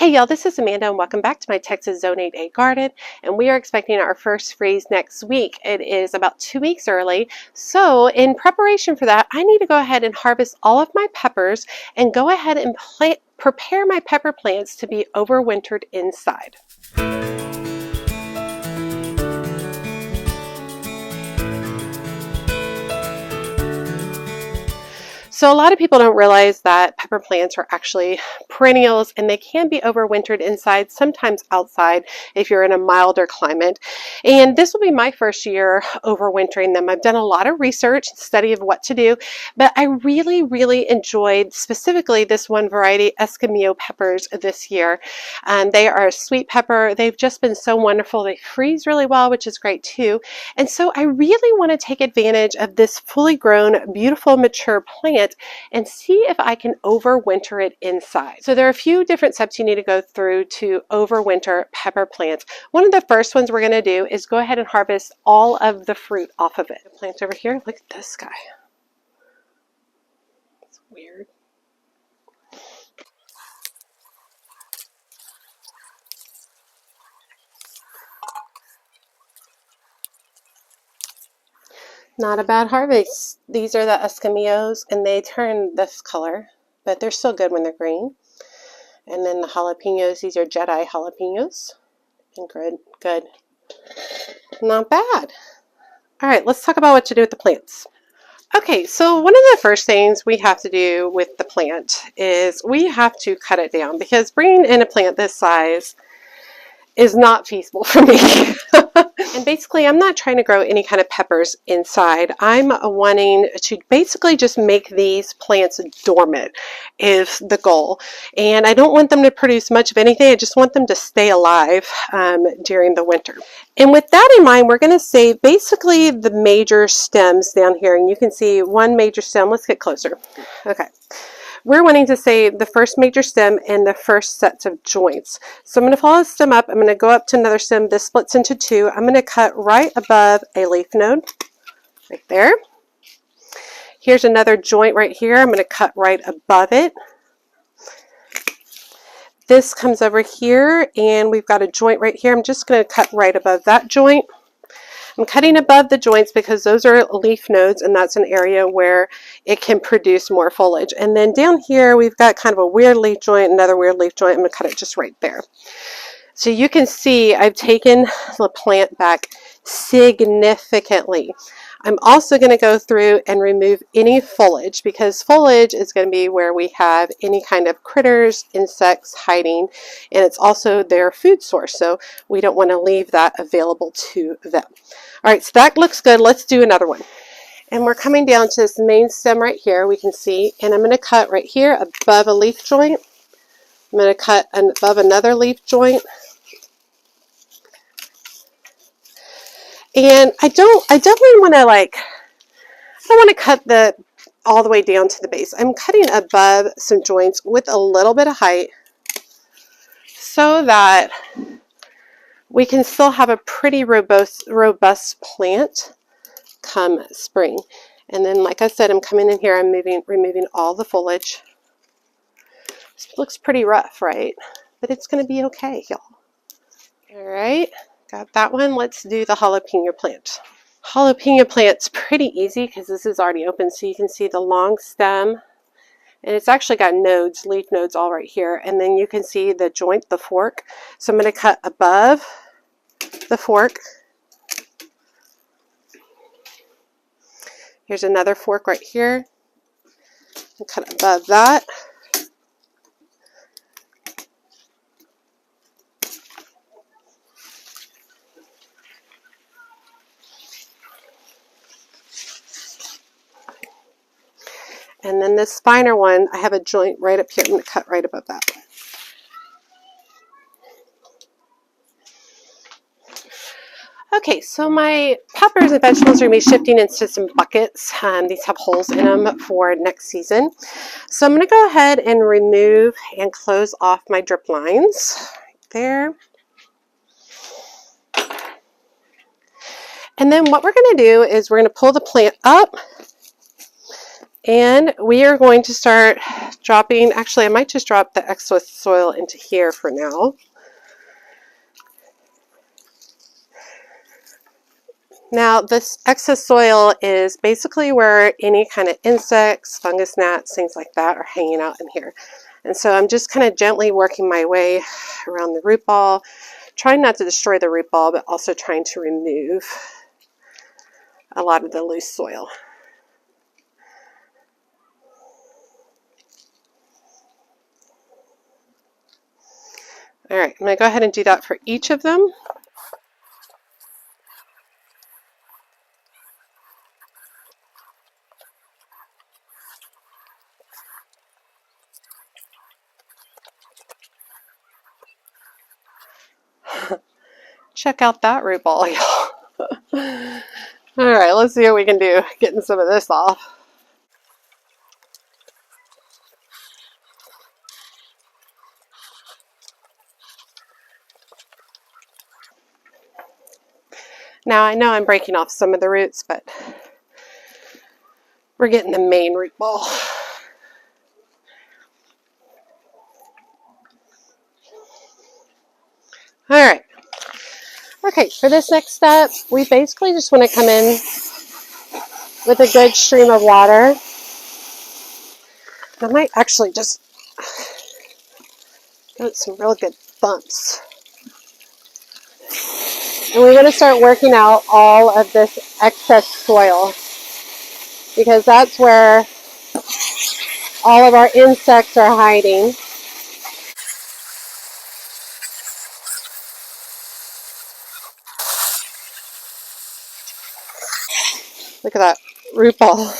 Hey y'all, this is Amanda and welcome back to my Texas Zone 8A garden, and we are expecting our first freeze next week. It is about 2 weeks early, so in preparation for that I need to go ahead and harvest all of my peppers and go ahead and prepare my pepper plants to be overwintered inside. So a lot of people don't realize that pepper plants are actually perennials and they can be overwintered inside, sometimes outside if you're in a milder climate. And this will be my first year overwintering them. I've done a lot of research and study of what to do, but I really enjoyed specifically this one variety, Escamillo peppers, this year. They are a sweet pepper. They've just been so wonderful. They freeze really well, which is great too. And so I really want to take advantage of this fully grown, beautiful, mature plant and see if I can overwinter it inside. So there are a few different steps you need to go through to overwinter pepper plants. One of the first ones we're going to do is go ahead and harvest all of the fruit off of it. The plants over here, look at this guy. It's weird. Not a bad harvest. These are the Escamillos and they turn this color, but they're still good when they're green. And then the jalapenos, these are Jedi jalapenos. And good. Not bad. All right, let's talk about what to do with the plants. Okay, so one of the first things we have to do with the plant is we have to cut it down, because bringing in a plant this size is not feasible for me. And basically I'm not trying to grow any kind of peppers inside. I'm wanting to basically just make these plants dormant is the goal. And I don't want them to produce much of anything. I just want them to stay alive during the winter. And with that in mind, we're going to save basically the major stems down here. And you can see one major stem. Let's get closer. Okay. We're wanting to save the first major stem and the first sets of joints. So I'm going to follow the stem up. I'm going to go up to another stem. This splits into two. I'm going to cut right above a leaf node, right there. Here's another joint right here. I'm going to cut right above it. This comes over here, and we've got a joint right here. I'm just going to cut right above that joint. I'm cutting above the joints because those are leaf nodes, and that's an area where it can produce more foliage. And then down here we've got kind of a weird leaf joint, another weird leaf joint. I'm going to cut it just right there. So you can see I've taken the plant back significantly. I'm also going to go through and remove any foliage, because foliage is going to be where we have any kind of critters, insects hiding, and it's also their food source, so we don't want to leave that available to them. All right, so that looks good. Let's do another one. And we're coming down to this main stem right here, we can see, and I'm going to cut right here above a leaf joint. I'm going to cut above another leaf joint. And I definitely want to I don't want to cut all the way down to the base. I'm cutting above some joints with a little bit of height so that we can still have a pretty robust plant come spring. And then, like I said, I'm coming in here, I'm removing all the foliage. This looks pretty rough, right? But it's going to be okay, y'all. All right. Got that one. Let's do the jalapeno plant. Jalapeno plant's pretty easy because this is already open, so you can see the long stem, and it's actually got nodes, leaf nodes all right here, and then you can see the joint, the fork. So I'm going to cut above the fork. Here's another fork right here, and cut above that. And then this finer one, I have a joint right up here. I'm going to cut right above that. Okay, so my peppers and vegetables are going to be shifting into some buckets. These have holes in them for next season. So I'm going to go ahead and remove and close off my drip lines right there. And then what we're going to do is we're going to pull the plant up And we are going to start dropping, actually I might just drop the excess soil into here for now. Now this excess soil is basically where any kind of insects, fungus gnats, things like that are hanging out in here. And so I'm just kind of gently working my way around the root ball, trying not to destroy the root ball, but also trying to remove a lot of the loose soil. All right, I'm going to go ahead and do that for each of them. Check out that root ball, y'all. All right, let's see what we can do getting some of this off. Now I know I'm breaking off some of the roots, but we're getting the main root ball. All right. Okay, for this next step, we basically just want to come in with a good stream of water. I might actually just get some real good bumps. And we're going to start working out all of this excess soil, because that's where all of our insects are hiding. Look at that root ball.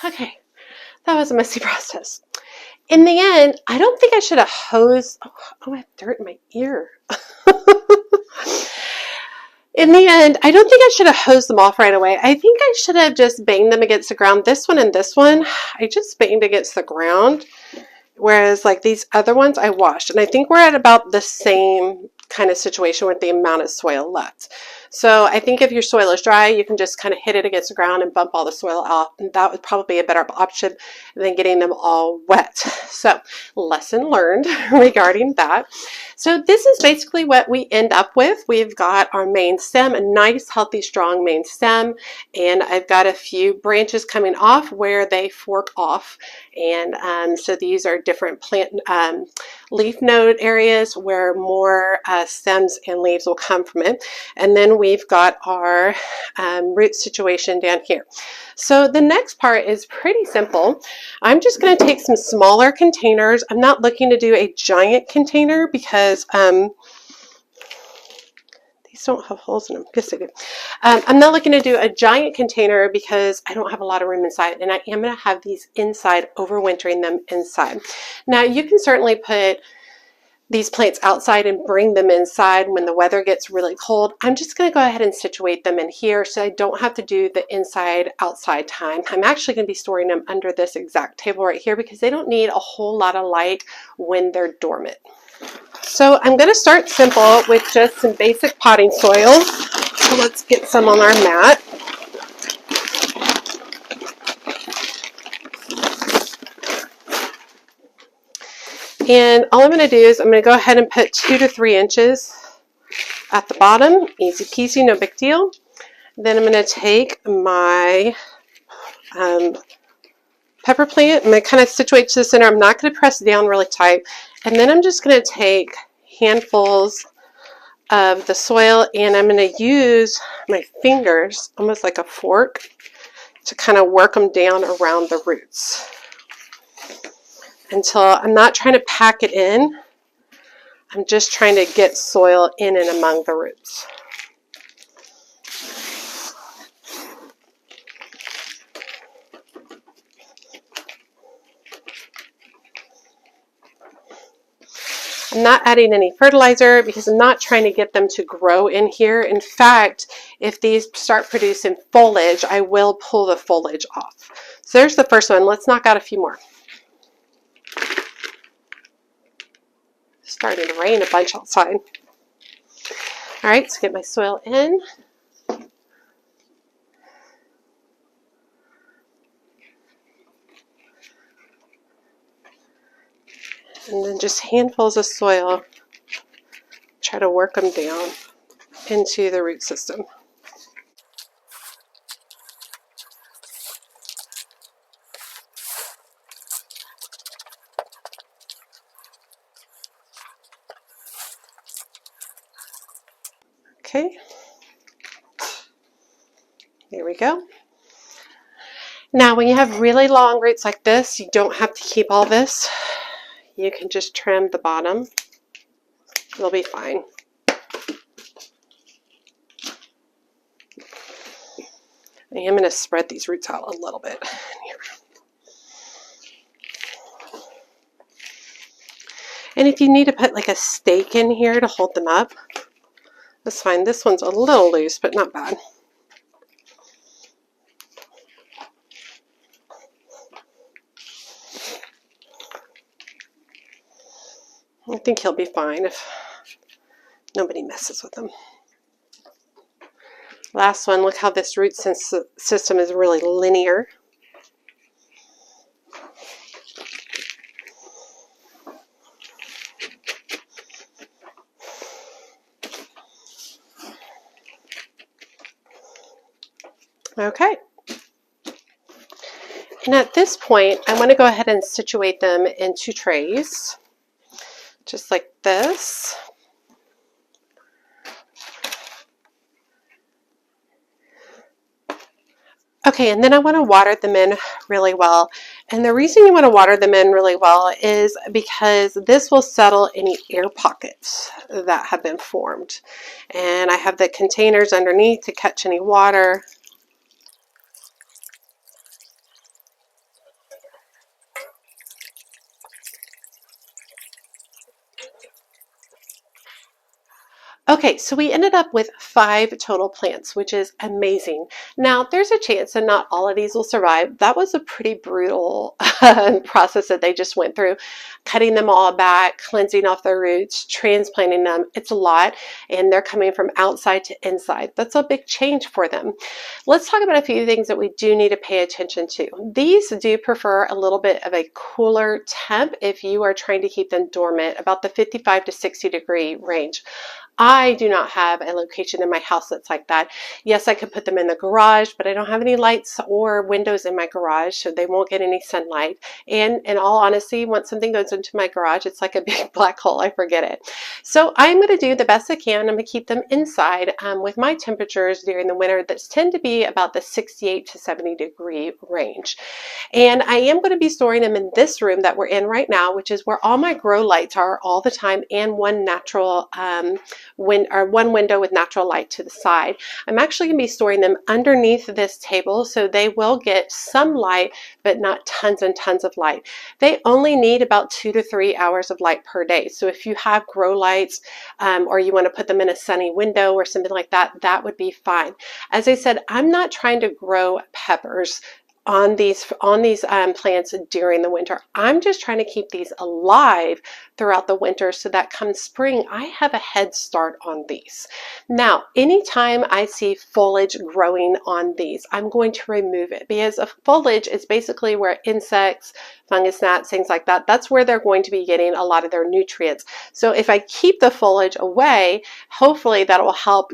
Okay, that was a messy process. In the end, I don't think I should have hosed. Oh, I have dirt in my ear. In the end, I don't think I should have hosed them off right away. I think I should have just banged them against the ground. This one and this one, I just banged against the ground. Whereas like these other ones I washed, and I think we're at about the same kind of situation with the amount of soil left. So I think if your soil is dry, you can just kind of hit it against the ground and bump all the soil off, and that would probably be a better option than getting them all wet. So lesson learned regarding that. So this is basically what we end up with. We've got our main stem, a nice, healthy, strong main stem, and I've got a few branches coming off where they fork off. And so these are different plant leaf node areas where more stems and leaves will come from it. And then we've got our root situation down here. So the next part is pretty simple. I'm just going to take some smaller containers. I'm not looking to do a giant container because these don't have holes in them. Yes, they do. I'm not looking to do a giant container because I don't have a lot of room inside, and I am going to have these inside, overwintering them inside. Now, you can certainly put these plants outside and bring them inside when the weather gets really cold. I'm just going to go ahead and situate them in here so I don't have to do the inside outside time. I'm actually going to be storing them under this exact table right here because they don't need a whole lot of light when they're dormant. So I'm going to start simple with just some basic potting soil. So let's get some on our mat. And all I'm going to do is I'm going to go ahead and put 2 to 3 inches at the bottom. Easy peasy, no big deal. Then I'm going to take my pepper plant. I'm going to kind of situate to the center. I'm not going to press down really tight. And then I'm just going to take handfuls of the soil, and I'm going to use my fingers, almost like a fork, to kind of work them down around the roots until I'm not trying to pack it in. I'm just trying to get soil in and among the roots. I'm not adding any fertilizer because I'm not trying to get them to grow in here. In fact, if these start producing foliage, I will pull the foliage off. So there's the first one. Let's knock out a few more. It's starting to rain a bunch outside. All right, so get my soil in. And then just handfuls of soil. Try to work them down into the root system. Okay. There we go. Now, when you have really long roots like this, you don't have to keep all this. You can just trim the bottom. It'll be fine. I am going to spread these roots out a little bit here. And if you need to put like a stake in here to hold them up, that's fine. This one's a little loose, but not bad. I think he'll be fine if nobody messes with him. Last one, look how this root system is really linear. Okay. And at this point, I want to go ahead and situate them into trays, just like this. Okay, and then I want to water them in really well. And the reason you want to water them in really well is because this will settle any air pockets that have been formed. And I have the containers underneath to catch any water. Okay, so we ended up with 5 total plants, which is amazing. Now, there's a chance that not all of these will survive. That was a pretty brutal process that they just went through, cutting them all back, cleansing off their roots, transplanting them. It's a lot, and they're coming from outside to inside. That's a big change for them. Let's talk about a few things that we do need to pay attention to. These do prefer a little bit of a cooler temp if you are trying to keep them dormant, about the 55 to 60 degree range. I do not have a location in my house that's like that. Yes, I could put them in the garage, but I don't have any lights or windows in my garage, so they won't get any sunlight. And in all honesty, once something goes into my garage, it's like a big black hole. I forget it. So I'm going to do the best I can. I'm going to keep them inside with my temperatures during the winter that tend to be about the 68 to 70 degree range. And I am going to be storing them in this room that we're in right now, which is where all my grow lights are all the time, and one natural one window with natural light to the side. I'm actually going to be storing them underneath this table, so they will get some light, but not tons and tons of light. They only need about 2 to 3 hours of light per day. So if you have grow lights or you want to put them in a sunny window or something like that, that would be fine. As I said, I'm not trying to grow peppers on these plants during the winter. I'm just trying to keep these alive throughout the winter so that come spring I have a head start on these. Now, anytime I see foliage growing on these, I'm going to remove it, because a foliage is basically where insects, fungus gnats, things like that, that's where they're going to be getting a lot of their nutrients. So if I keep the foliage away, hopefully that will help,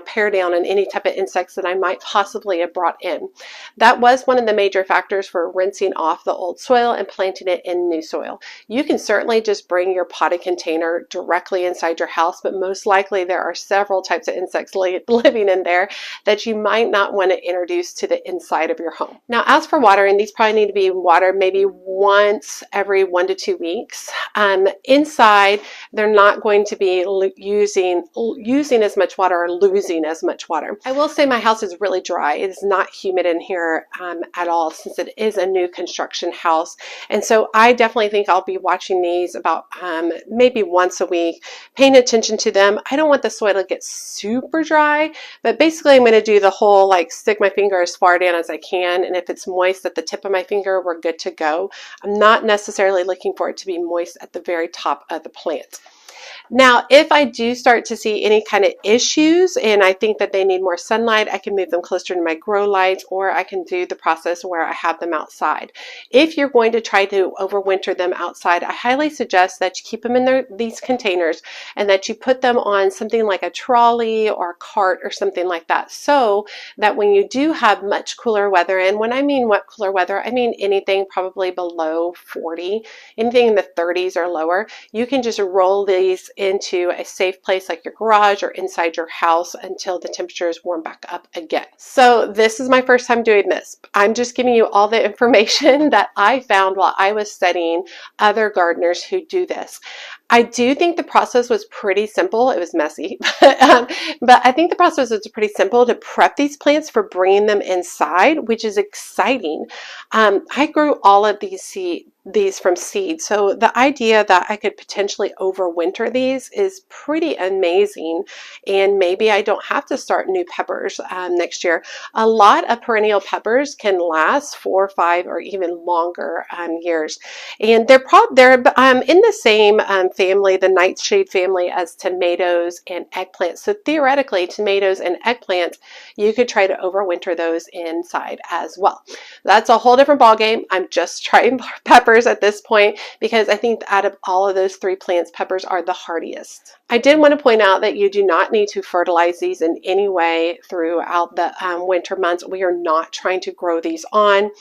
pare down on any type of insects that I might possibly have brought in. That was one of the major factors for rinsing off the old soil and planting it in new soil. You can certainly just bring your potted container directly inside your house, but most likely there are several types of insects living in there that you might not want to introduce to the inside of your home. Now, as for watering, these probably need to be watered maybe once every 1 to 2 weeks. Inside, they're not going to be using as much water or losing as much water. I will say my house is really dry. It is not humid in here at all, since it is a new construction house. And so I definitely think I'll be watching these about about maybe once a week, paying attention to them. I don't want the soil to get super dry, but basically I'm going to do the whole like stick my finger as far down as I can, and if it's moist at the tip of my finger, we're good to go. I'm not necessarily looking for it to be moist at the very top of the plant. Now, if I do start to see any kind of issues and I think that they need more sunlight, I can move them closer to my grow lights, or I can do the process where I have them outside. If you're going to try to overwinter them outside, I highly suggest that you keep them in these containers and that you put them on something like a trolley or a cart or something like that, so that when you do have much cooler weather, and when I mean wet cooler weather, I mean anything probably below 40, anything in the 30s or lower, you can just roll these into a safe place like your garage or inside your house until the temperatures warm back up again. So this is my first time doing this. I'm just giving you all the information that I found while I was studying other gardeners who do this. I do think the process was pretty simple. It was messy, but I think the process was pretty simple to prep these plants for bringing them inside, which is exciting. I grew all of these from seed, so the idea that I could potentially overwinter these is pretty amazing, and maybe I don't have to start new peppers next year. A lot of perennial peppers can last 4, 5, or even longer years, and they're in the same family, the nightshade family, as tomatoes and eggplants. So theoretically, tomatoes and eggplants, you could try to overwinter those inside as well. That's a whole different ballgame. I'm just trying peppers at this point because I think out of all of those 3 plants, peppers are the hardiest. I did want to point out that you do not need to fertilize these in any way throughout the winter months. We are not trying to grow these on.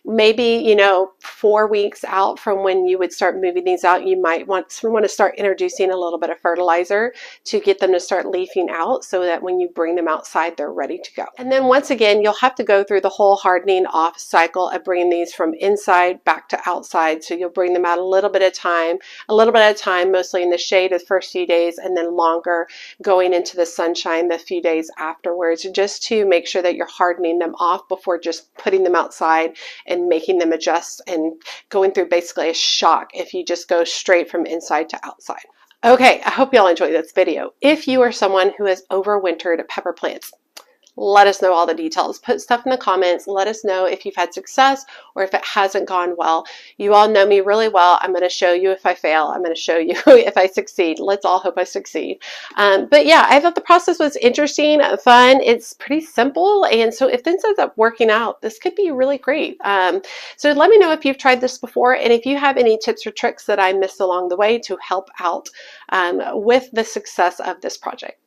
Maybe, 4 weeks out from when you would start moving these out, you might want to start introducing a little bit of fertilizer to get them to start leafing out so that when you bring them outside, they're ready to go. And then once again, you'll have to go through the whole hardening off cycle of bringing these from inside back to outside. So you'll bring them out a little bit at a time, mostly in the shade the first few days, and then longer going into the sunshine the few days afterwards, just to make sure that you're hardening them off before just putting them outside and making them adjust and going through basically a shock if you just go straight from inside to outside. Okay, I hope y'all enjoyed this video. If you are someone who has overwintered pepper plants, let us know all the details. Put stuff in the comments. Let us know if you've had success or if it hasn't gone well. You all know me really well. I'm going to show you if I fail. I'm going to show you if I succeed. Let's all hope I succeed. But yeah, I thought the process was interesting, fun. It's pretty simple. And so if this ends up working out, this could be really great. So let me know if you've tried this before and if you have any tips or tricks that I missed along the way to help out with the success of this project.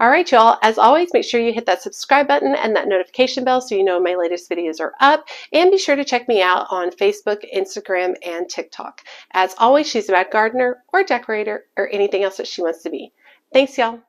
All right, y'all, as always, make sure you hit that subscribe button and that notification bell so you know my latest videos are up. And be sure to check me out on Facebook, Instagram, and TikTok. As always, she's a bad gardener or decorator or anything else that she wants to be. Thanks, y'all.